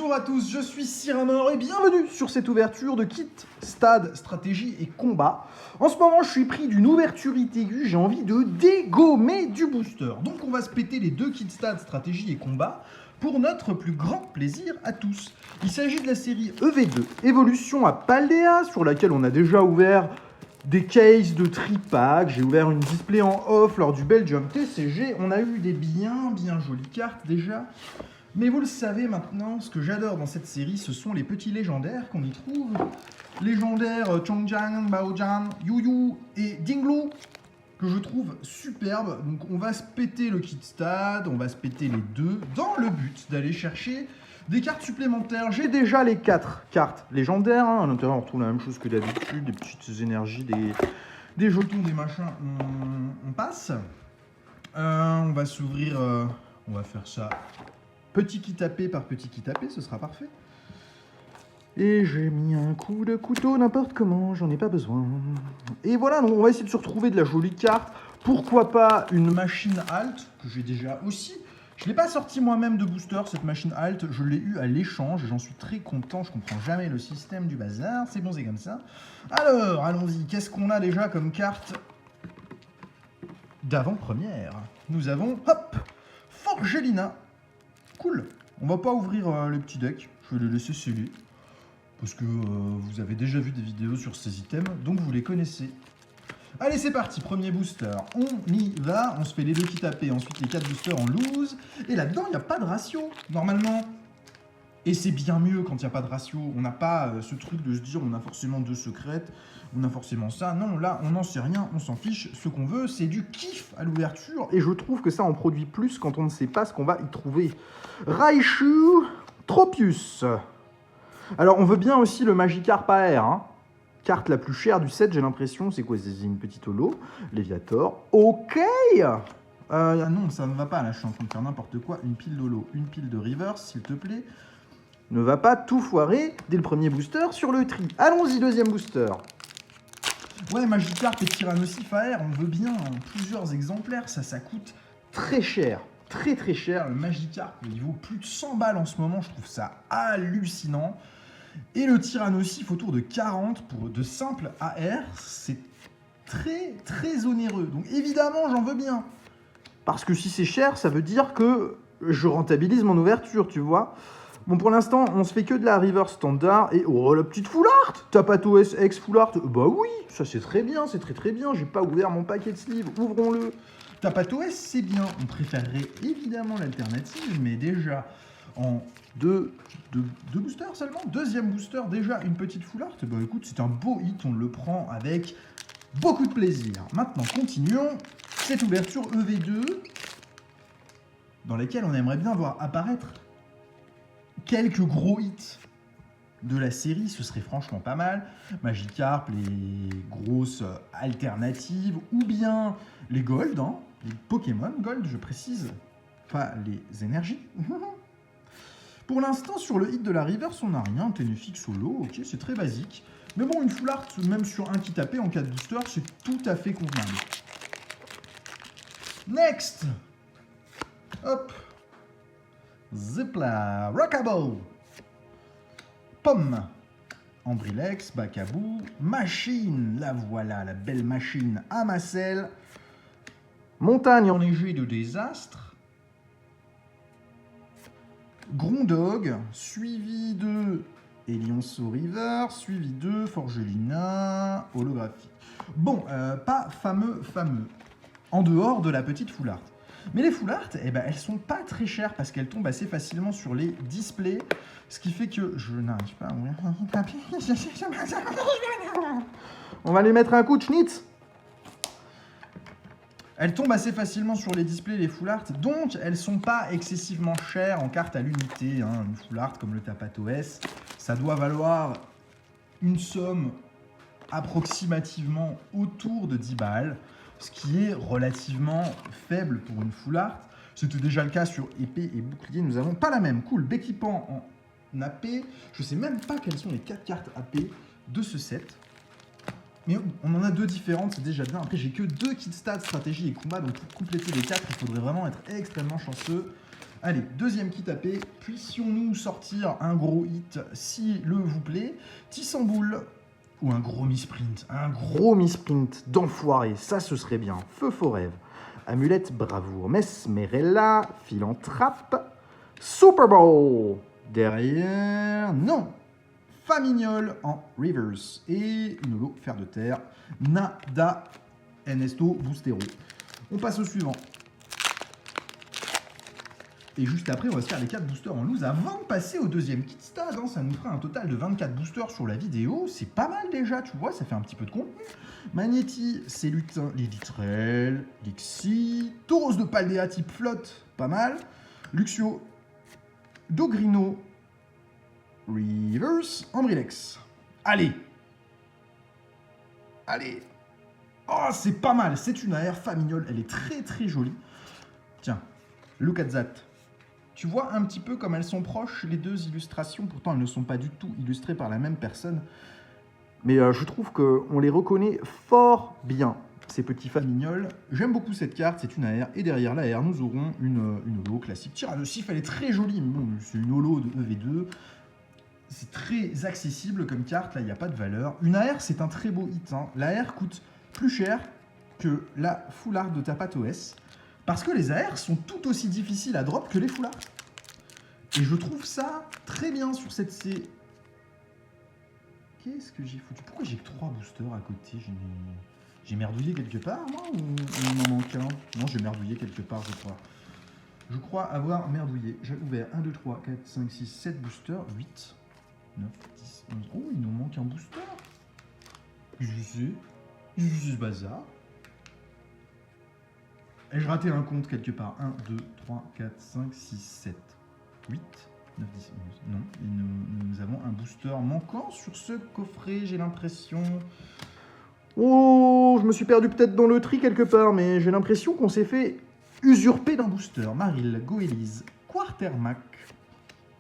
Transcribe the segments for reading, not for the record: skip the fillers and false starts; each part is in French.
Bonjour à tous, je suis Cyrano et bienvenue sur cette ouverture de kit stade, stratégie et combat. En ce moment, je suis pris d'une ouverture aiguë, j'ai envie de dégommer du booster. Donc on va se péter les deux kits stade, stratégie et combat pour notre plus grand plaisir à tous. Il s'agit de la série EV2, Évolution à Paldea, sur laquelle on a déjà ouvert des cases de tripack. J'ai ouvert une display en off lors du Belgium TCG. On a eu des bien jolies cartes déjà. Mais vous le savez maintenant, ce que j'adore dans cette série, ce sont les petits légendaires qu'on y trouve. Légendaires Chongjiang, Baojian, Yuyu et Dinglu, que je trouve superbes. Donc on va se péter le kit stade, on va se péter les deux, dans le but d'aller chercher des cartes supplémentaires. J'ai déjà les 4 cartes légendaires. À l'intérieur, on retrouve la même chose que d'habitude, des petites énergies, des jetons, des machins. On passe. On va s'ouvrir, on va faire ça. Petit kit AP par petit kit AP, ce sera parfait. Et j'ai mis un coup de couteau n'importe comment, j'en ai pas besoin. Et voilà, donc on va essayer de se retrouver de la jolie carte. Pourquoi pas une machine alt, que j'ai déjà aussi. Je ne l'ai pas sorti moi-même de booster, cette machine alt. Je l'ai eu à l'échange, j'en suis très content. Je comprends jamais le système du bazar. C'est bon, c'est comme ça. Alors, allons-y. Qu'est-ce qu'on a déjà comme carte d'avant-première? Nous avons, hop, Forgelina. Cool. On va pas ouvrir les petits decks, je vais les laisser sceller. Parce que vous avez déjà vu des vidéos sur ces items, donc vous les connaissez. Allez, c'est parti, premier booster. On y va, on se fait les deux kits AP, ensuite les 4 boosters en loose. Et là-dedans, il n'y a pas de ratio, normalement. Et c'est bien mieux quand il n'y a pas de ratio. On n'a pas ce truc de se dire on a forcément 2 secrètes, on a forcément ça. Non, là, on n'en sait rien, on s'en fiche. Ce qu'on veut, c'est du kiff à l'ouverture. Et je trouve que ça en produit plus quand on ne sait pas ce qu'on va y trouver. Raichu Tropius. Alors, on veut bien aussi le Magikarp AR. Hein. Carte la plus chère du set, j'ai l'impression. C'est quoi? C'est une petite holo. Léviator. Ok. Non, ça ne va pas là, je suis en train de faire n'importe quoi. Une pile d'holo, une pile de reverse, s'il te plaît. Ne va pas tout foirer dès le premier booster sur le tri. Allons-y, deuxième booster. Ouais, Magikarp et Tyrannosif AR, on veut bien plusieurs exemplaires. Ça coûte très cher. Très cher. Le Magikarp, il vaut plus de 100 balles en ce moment. Je trouve ça hallucinant. Et le Tyrannosif autour de 40 pour de simples AR. C'est très onéreux. Donc évidemment, j'en veux bien. Parce que si c'est cher, ça veut dire que je rentabilise mon ouverture, tu vois. Bon, pour l'instant, on se fait que de la river standard. Et oh, la petite full art! Tapato SX full art. Bah oui, ça c'est très bien, c'est très bien. J'ai pas ouvert mon paquet de sleeves, ouvrons-le. Tapato S, c'est bien. On préférerait évidemment l'alternative, mais déjà, en deux boosters seulement. Deuxième booster, déjà une petite full art. Bah écoute, c'est un beau hit, on le prend avec beaucoup de plaisir. Maintenant, continuons cette ouverture EV2, dans laquelle on aimerait bien voir apparaître quelques gros hits de la série, ce serait franchement pas mal. Magikarp, les grosses alternatives, ou bien les Gold, hein, les Pokémon Gold, je précise, pas les énergies. Pour l'instant, sur le hit de la Reverse, on n'a rien. Ténéfique solo, ok, c'est très basique. Mais bon, une full art, même sur un kit AP en 4 boosters, c'est tout à fait convenable. Next! Hop! Zipla, Rockabo, Pomme, Ambrilex, Bacabou, Machine, la voilà, la belle machine à Macel, Montagne enneigée de désastre, Grondog, suivi de Elionceau River, suivi de Forgelina, holographie. Bon, pas fameux, en dehors de la petite full art. Mais les full art, eh ben, elles sont pas très chères parce qu'elles tombent assez facilement sur les displays, ce qui fait que je n'arrive pas à ouvrir. On va lui mettre un coup de schnitz. Elles tombent assez facilement sur les displays, les full art, donc elles sont pas excessivement chères en cartes à l'unité. Hein. Une full art comme le Tapato S, ça doit valoir une somme approximativement autour de 10 balles. Ce qui est relativement faible pour une full art. C'était déjà le cas sur épée et bouclier. Nous n'avons pas la même. Cool, Béquipant en AP. Je ne sais même pas quelles sont les 4 cartes AP de ce set. Mais on en a 2 différentes, c'est déjà bien. Après, j'ai que 2 kits stats, stratégie et combat. Donc pour compléter les 4, il faudrait vraiment être extrêmement chanceux. Allez, deuxième kit AP. Puissions-nous sortir un gros hit, s'il vous plaît. Tissamboul ou un gros misprint. Un gros misprint d'enfoiré, ça ce serait bien. Feu faux rêve. Amulette bravoure. Mesmerella, Philanthrape. Super Bowl. Derrière, non. Famignol en reverse. Et une holo fer de terre. Nada. Ernesto Boostero. On passe au suivant. Et juste après, on va se faire les 4 boosters en loose avant de passer au deuxième kit stade. Hein. Ça nous fera un total de 24 boosters sur la vidéo. C'est pas mal déjà, tu vois, ça fait un petit peu de contenu. Magnéti, Célutin, Lilitrel, Lixi, Tauros de Paldea type flotte, pas mal. Luxio, Dogrino, Reverse, Ambrilex. Allez. Allez. Oh, c'est pas mal. C'est une AR Famignol. Elle est très très jolie. Tiens, look at that. Tu vois un petit peu comme elles sont proches, les deux illustrations. Pourtant, elles ne sont pas du tout illustrées par la même personne. Mais je trouve qu'on les reconnaît fort bien, ces petits Famignols. J'aime beaucoup cette carte, c'est une AR. Et derrière l'AR, nous aurons une holo classique. Tirage de Sif, elle est très jolie. Mais bon, c'est une holo de EV2. C'est très accessible comme carte. Là, il n'y a pas de valeur. Une AR, c'est un très beau hit. Hein. L'AR coûte plus cher que la full art de Tapat OS. Parce que les AR sont tout aussi difficiles à drop que les full art. Et je trouve ça très bien sur cette C. Qu'est-ce que j'ai foutu? Pourquoi j'ai que 3 boosters à côté? J'ai merdouillé quelque part, moi, ou il m'en manque un? Non, j'ai merdouillé quelque part, je crois. Je crois avoir merdouillé. J'ai ouvert 1, 2, 3, 4, 5, 6, 7 boosters. 8, 9, 10, 11. Oh, il nous manque un booster. Qu'est-ce que c'est? Qu'est-ce que c'est ce bazar? Ai-je raté un compte quelque part? 1, 2, 3, 4, 5, 6, 7, 8, 9, 10, 11. Non, et nous avons un booster manquant sur ce coffret, j'ai l'impression. Oh, je me suis perdu peut-être dans le tri quelque part, mais j'ai l'impression qu'on s'est fait usurper d'un booster. Maril, Goélise, Quartermac,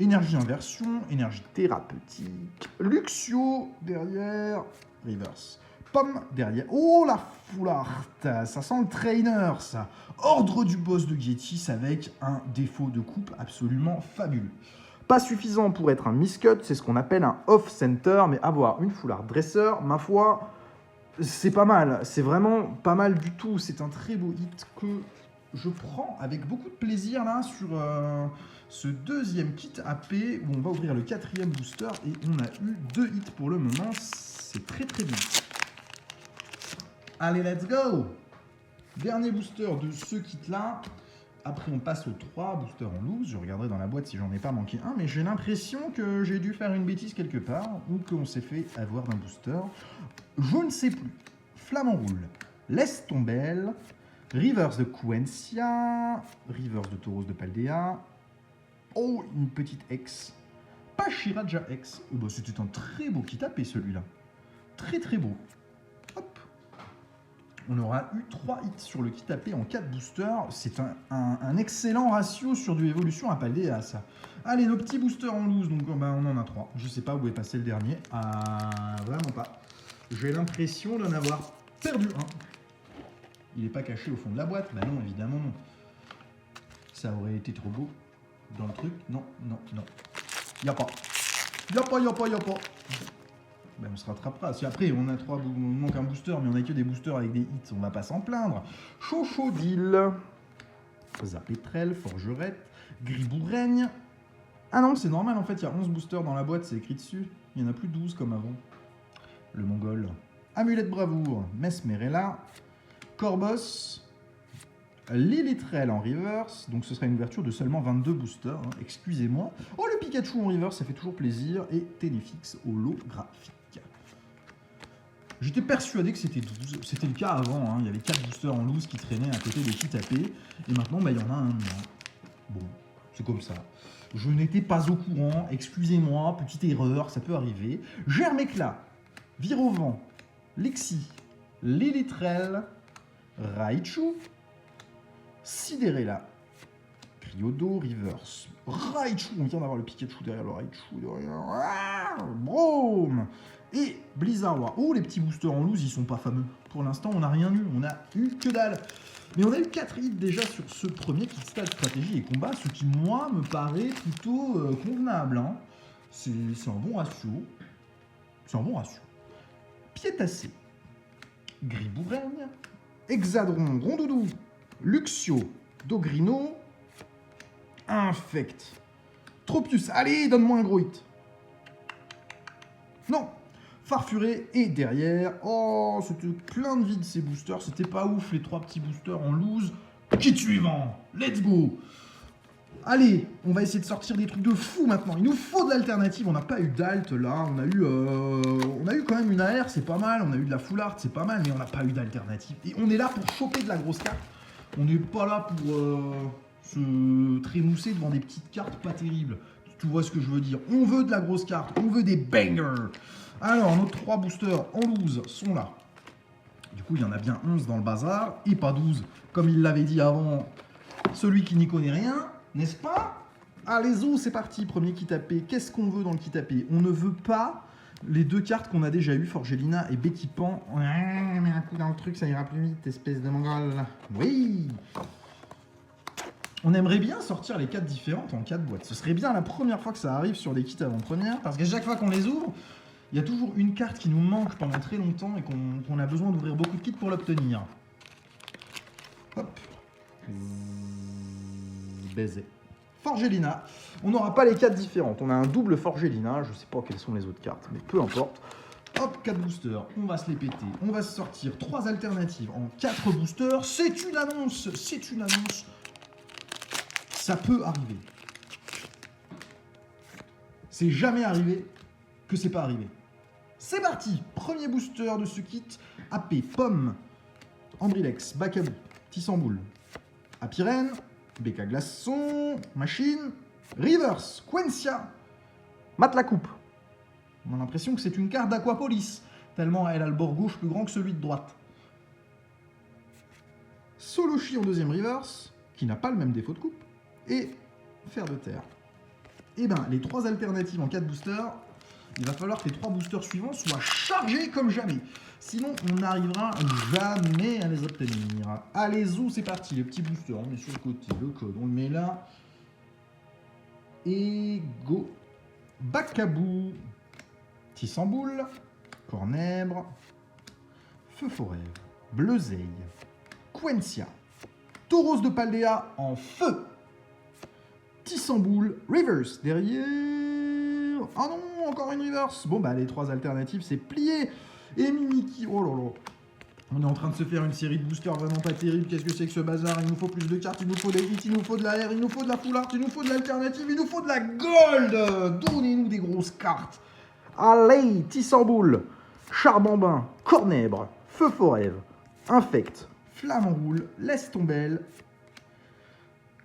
énergie inversion, énergie thérapeutique, Luxio derrière, reverse. Pomme derrière. Oh la foularte, ça sent le trainer ça. Ordre du boss de Gietis avec un défaut de coupe absolument fabuleux. Pas suffisant pour être un miscut, c'est ce qu'on appelle un off-center, mais avoir une foulard dresseur, ma foi, c'est pas mal. C'est vraiment pas mal du tout. C'est un très beau hit que je prends avec beaucoup de plaisir là sur ce deuxième kit AP où on va ouvrir le 4e booster et on a eu 2 hits pour le moment. C'est très très bien. Allez, let's go! Dernier booster de ce kit-là. Après, on passe aux 3 boosters en loose. Je regarderai dans la boîte si j'en ai pas manqué un, mais j'ai l'impression que j'ai dû faire une bêtise quelque part ou qu'on s'est fait avoir d'un booster. Je ne sais plus. Flamand roule. Laisse tombelle. Rivers de Quencia. Rivers de Tauros de Paldea. Oh, une petite X. Pachiraja X. Bah, c'était un très beau kit AP celui-là. Très très beau. Hop. On aura eu 3 hits sur le kit AP en 4 boosters. C'est un excellent ratio sur du évolution à Paldea, ça. Allez, nos petits boosters en loose, donc bah, on en a 3. Je sais pas où est passé le dernier. Ah, vraiment pas. J'ai l'impression d'en avoir perdu un. Il n'est pas caché au fond de la boîte. Bah non, évidemment non. Ça aurait été trop beau dans le truc. Non, non, non. Y a pas. Y a pas, y a pas, y a pas. Ben, on se rattrapera. Si après, on a 3, on manque un booster, mais on a que des boosters avec des hits, on va pas s'en plaindre. Chochodil, Zapetrel, Forgerette, Griboureigne. Ah non, c'est normal, en fait, il y a 11 boosters dans la boîte, c'est écrit dessus. Il n'y en a plus 12 comme avant. Le Mongol. Amulette Bravoure, Mesmerella, Corbos, Lilitrel en reverse, donc ce sera une ouverture de seulement 22 boosters, hein, excusez-moi. Oh, le Pikachu en reverse, ça fait toujours plaisir. Et Ténéfix holographique. J'étais persuadé que c'était 12. C'était le cas avant. Hein. Il y avait 4 boosters en loose qui traînaient à côté des kits AP. Et maintenant, bah, il y en a un. Bon, c'est comme ça. Je n'étais pas au courant. Excusez-moi, petite erreur, ça peut arriver. Germécla, Virovent, Lexi, Lilitrel, Raichu, Sidérella, Cryodo, Reverse, Raichu. On vient d'avoir le Pikachu derrière le Raichu. Derrière. Boom! Et Blizzard. Oh, les petits boosters en loose, ils sont pas fameux. Pour l'instant, on n'a rien eu. On a eu que dalle. Mais on a eu 4 hits déjà sur ce premier kit stade stratégie et combat, ce qui, moi, me paraît plutôt convenable. Hein. C'est un bon ratio. C'est un bon ratio. Piétassé, Griboureigne, Hexadron, Rondoudou, Luxio, Dogrino, Infect. Tropius, allez, donne-moi un gros hit. Non. Farfuré, et derrière, oh, c'était plein de vide ces boosters, c'était pas ouf les 3 petits boosters en loose. Kit suivant, let's go. Allez, on va essayer de sortir des trucs de fou maintenant. Il nous faut de l'alternative, on n'a pas eu d'alt là, on a eu quand même une AR, c'est pas mal, on a eu de la full art, c'est pas mal, mais on n'a pas eu d'alternative. Et on est là pour choper de la grosse carte, on n'est pas là pour se trémousser devant des petites cartes pas terribles. Tu vois ce que je veux dire, on veut de la grosse carte, on veut des bangers. Alors, nos 3 boosters en loose sont là. Du coup, il y en a bien 11 dans le bazar, et pas 12, comme il l'avait dit avant, celui qui n'y connaît rien, n'est-ce pas? Allez, zo, c'est parti, premier kit AP. Qu'est-ce qu'on veut dans le kit AP? On ne veut pas les 2 cartes qu'on a déjà eues, Forgelina et Becky Pan. Ouais, mais un coup dans le truc, ça ira plus vite, espèce de mongol. Oui. On aimerait bien sortir les 4 différentes en 4 boîtes. Ce serait bien la première fois que ça arrive sur les kits avant-première, parce que chaque fois qu'on les ouvre, il y a toujours une carte qui nous manque pendant très longtemps et qu'on a besoin d'ouvrir beaucoup de kits pour l'obtenir. Hop. Baiser. Forgelina. On n'aura pas les 4 différentes. On a un double Forgelina. Je ne sais pas quelles sont les autres cartes, mais peu importe. Hop, 4 boosters. On va se les péter. On va se sortir 3 alternatives en 4 boosters. C'est une annonce. C'est une annonce. Ça peut arriver. C'est jamais arrivé que c'est pas arrivé. C'est parti. Premier booster de ce kit. AP, Pomme, Ambrilex, Bakabou, Tissamboul, Apirène, Beka Glaçon, Machine, Reverse, Quencia, Matlacoupe. On a l'impression que c'est une carte d'Aquapolis, tellement elle a le bord gauche plus grand que celui de droite. Solochi en deuxième reverse, qui n'a pas le même défaut de coupe, et Fer de terre. Et bien, les 3 alternatives en 4 boosters, il va falloir que les 3 boosters suivants soient chargés comme jamais. Sinon, on n'arrivera jamais à les obtenir. Allez, zou, c'est parti. Les petits boosters, on met sur le côté. Le code, on le met là. Et go. Bakabou. Tissamboul. Cornèbre. Feu forêt. Bleuzeille. Quencia. Tauros de Paldea en feu. Tissamboul. Reverse. Derrière. Ah non, encore une reverse. Bon, bah, les 3 alternatives, c'est plié. Et Mimiki, oh là là. On est en train de se faire une série de boosters vraiment pas terrible. Qu'est-ce que c'est que ce bazar? Il nous faut plus de cartes, il nous faut des hits, il nous faut de la R, il nous faut de la full art, il nous faut de l'alternative, il nous faut de la gold. Donnez-nous des grosses cartes. Allez, Tissamboul, Charbambin, Cornèbre, Feu Forêve, Infect, Flamme en roule, Laisse tombelle,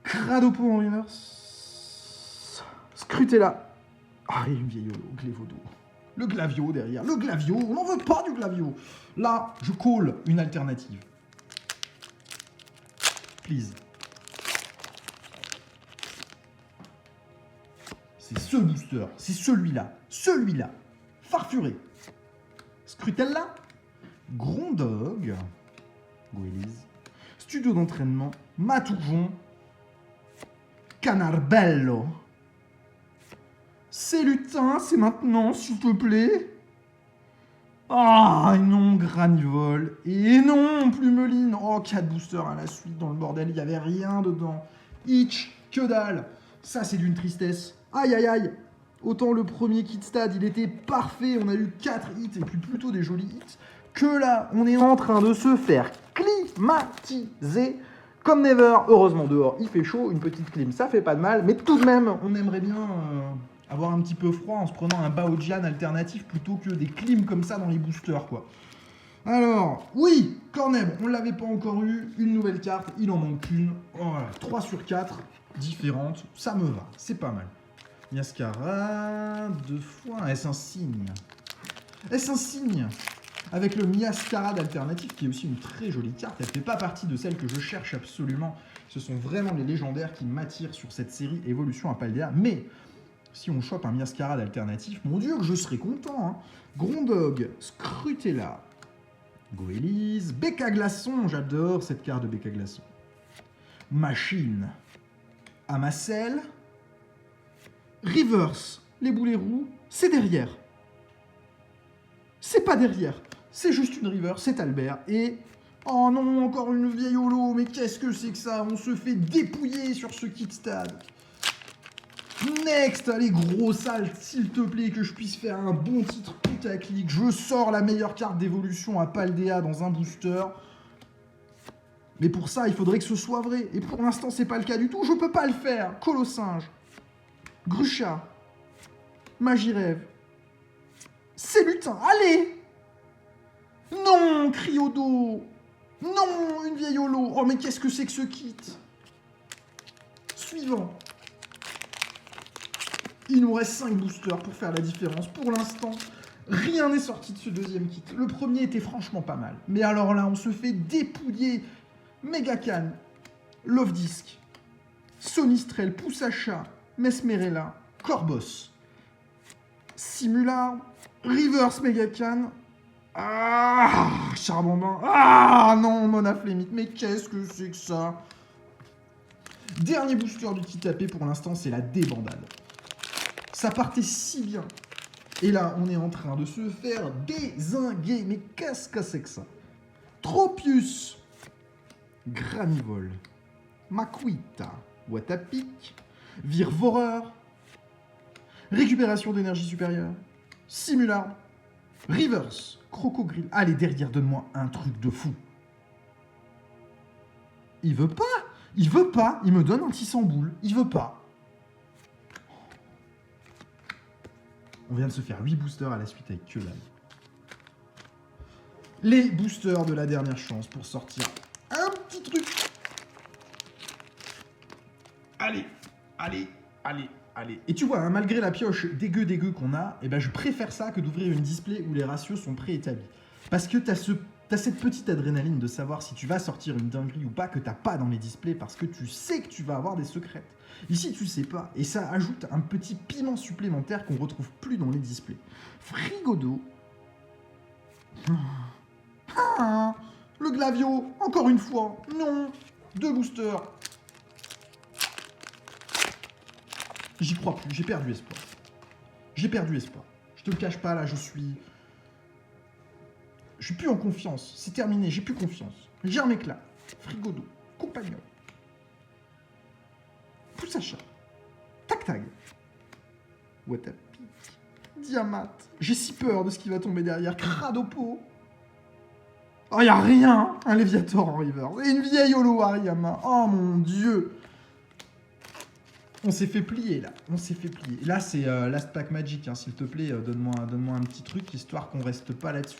Cradopo en reverse, Scrutella. Ah, et une vieille Glévodo. Le Glavio derrière. Le Glavio, on n'en veut pas du Glavio. Là, je call une alternative. Please. C'est ce booster. C'est celui-là. Celui-là. Farfuré. Scrutella. Grondog. Goélise. Studio d'entraînement. Matoujon. Canarbello. C'est lutin, c'est maintenant, s'il te plaît. Ah, et non, Granivol. Et non, Plumeline. Oh, 4 boosters à la suite dans le bordel, il n'y avait rien dedans. Itch, que dalle. Ça, c'est d'une tristesse. Aïe, aïe, aïe. Autant le premier kit stade, il était parfait. On a eu 4 hits, et puis plutôt des jolis hits. Que là, on est en train de se faire climatiser. Comme never, heureusement dehors, il fait chaud. Une petite clim, ça fait pas de mal. Mais tout de même, on aimerait bien... avoir un petit peu froid en se prenant un Baojian alternatif plutôt que des clims comme ça dans les boosters, quoi. Alors, oui, Cornèbre, on ne l'avait pas encore eu. Une nouvelle carte, il en manque une. Oh, 3 sur 4 différentes, ça me va, c'est pas mal. Miascara, 2 fois, est-ce un signe? Est-ce un signe? Avec le Miascara d'alternative, qui est aussi une très jolie carte. Elle ne fait pas partie de celles que je cherche absolument. Ce sont vraiment les légendaires qui m'attirent sur cette série Évolution à Paldea. Mais... si on chope un Miascara d'alternatif, mon dieu que je serais content, hein. Grondog, Scrutella, Goélise. Becca Glaçon, j'adore cette carte de Becca Glaçon. Machine. Amacel. Reverse. Les boulets roux, c'est derrière. C'est pas derrière. C'est juste une reverse, c'est Albert. Et... oh non, encore une vieille holo, mais qu'est-ce que c'est que ça? On se fait dépouiller sur ce kit stade. Next, allez gros sale, s'il te plaît, que je puisse faire un bon titre putaclic. Je sors la meilleure carte d'évolution à Paldea dans un booster. Mais pour ça, il faudrait que ce soit vrai. Et pour l'instant, c'est pas le cas du tout. Je peux pas le faire. Colossinge. Grucha. Magirève. C'est lutin. Allez! Non, Criodo. Non, une vieille holo. Oh, mais qu'est-ce que c'est que ce kit? Suivant. Il nous reste 5 boosters pour faire la différence. Pour l'instant, rien n'est sorti de ce deuxième kit. Le premier était franchement pas mal. Mais alors là, on se fait dépouiller. Megacan, Love Disc, Sonistrel, Poussacha, Mesmerella, Corbos, Simular, Reverse Megacan. Ah, Charbonbin. Ah non, Monaflémite. Mais qu'est-ce que c'est que ça? Dernier booster du kit AP pour l'instant, c'est la débandade. Ça partait si bien. Et là, on est en train de se faire dézinguer. Mais qu'est-ce que c'est que ça? Tropius, Granivol, Makuita, Watapic, Virvoreur, Récupération d'énergie supérieure, Simular, Reverse, Crocogrill. Allez, derrière, donne-moi un truc de fou. Il veut pas. Il veut pas. Il me donne un petit sans boule. Il veut pas. On vient de se faire 8 boosters à la suite avec que dalle. Les boosters de la dernière chance pour sortir un petit truc. Allez, allez, allez, allez. Et tu vois, hein, malgré la pioche dégueu qu'on a, eh ben, je préfère ça que d'ouvrir une display où les ratios sont préétablis. Parce que t'as cette petite adrénaline de savoir si tu vas sortir une dinguerie ou pas que t'as pas dans les displays parce que tu sais que tu vas avoir des secrètes. Ici, tu sais pas. Et ça ajoute un petit piment supplémentaire qu'on retrouve plus dans les displays. Frigodo. Ah, le Glavio, encore une fois. Non. 2 boosters. J'y crois plus. J'ai perdu espoir. J'ai perdu espoir. Je te le cache pas, là, je suis plus en confiance. C'est terminé, j'ai plus confiance. Germécla, Frigodo, Compagnon, Poussacha, Tac-Tag, Watapic, Diamat. J'ai si peur de ce qui va tomber derrière. Cradopo. Oh, y'a rien. Un Léviator en river. Et une vieille holo Hariyama. Oh mon dieu. On s'est fait plier là. On s'est fait plier. Là, c'est Last Pack Magic. Hein. S'il te plaît, donne-moi un petit truc histoire qu'on reste pas là-dessus.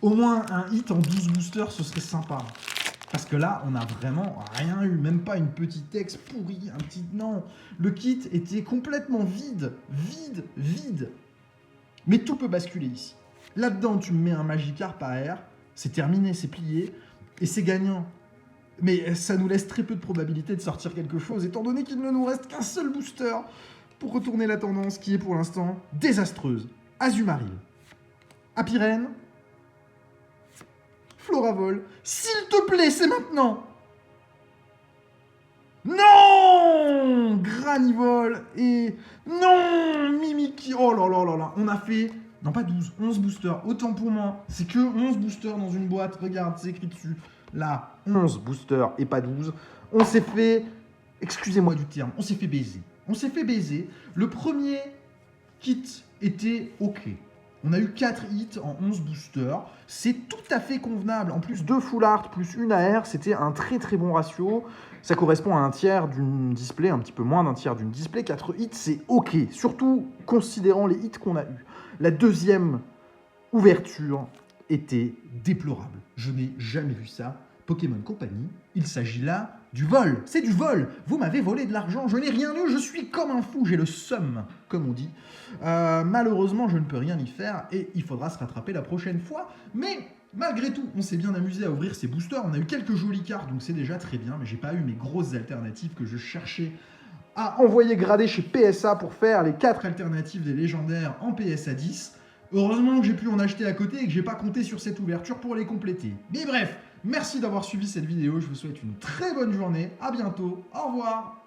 Au moins un hit en 12 boosters, ce serait sympa. Parce que là, on a vraiment rien eu. Même pas une petite ex pourrie, un petit... Non, le kit était complètement vide. Vide, vide. Mais tout peut basculer ici. Là-dedans, tu me mets un Magikarp par air. C'est terminé, c'est plié. Et c'est gagnant. Mais ça nous laisse très peu de probabilité de sortir quelque chose, étant donné qu'il ne nous reste qu'un seul booster pour retourner la tendance qui est pour l'instant désastreuse. Azumarill. Apirène. Floravol. S'il te plaît, c'est maintenant. Non, Granivol et... Non, Mimikyu. Oh là là là là. On a fait... Non, pas 12, 11 boosters. Autant pour moi. C'est que 11 boosters dans une boîte. Regarde, c'est écrit dessus. Là, 11 boosters et pas 12. On s'est fait... Excusez-moi du terme. On s'est fait baiser. On s'est fait baiser. Le premier kit était OK. On a eu 4 hits en 11 boosters. C'est tout à fait convenable. En plus, 2 full art plus 1 AR, c'était un très très bon ratio. Ça correspond à un tiers d'une display, un petit peu moins d'un tiers d'une display. 4 hits, c'est OK. Surtout considérant les hits qu'on a eu. La deuxième ouverture était déplorable. Je n'ai jamais vu ça. Pokémon Company, il s'agit là du vol. C'est du vol. Vous m'avez volé de l'argent. Je n'ai rien eu. Je suis comme un fou. J'ai le seum, comme on dit. Malheureusement, je ne peux rien y faire et il faudra se rattraper la prochaine fois. Mais malgré tout, on s'est bien amusé à ouvrir ces boosters. On a eu quelques jolies cartes, donc c'est déjà très bien. Mais j'ai pas eu mes grosses alternatives que je cherchais à envoyer grader chez PSA pour faire les 4 alternatives des légendaires en PSA 10. Heureusement que j'ai pu en acheter à côté et que j'ai pas compté sur cette ouverture pour les compléter. Mais bref, merci d'avoir suivi cette vidéo, je vous souhaite une très bonne journée, à bientôt, au revoir.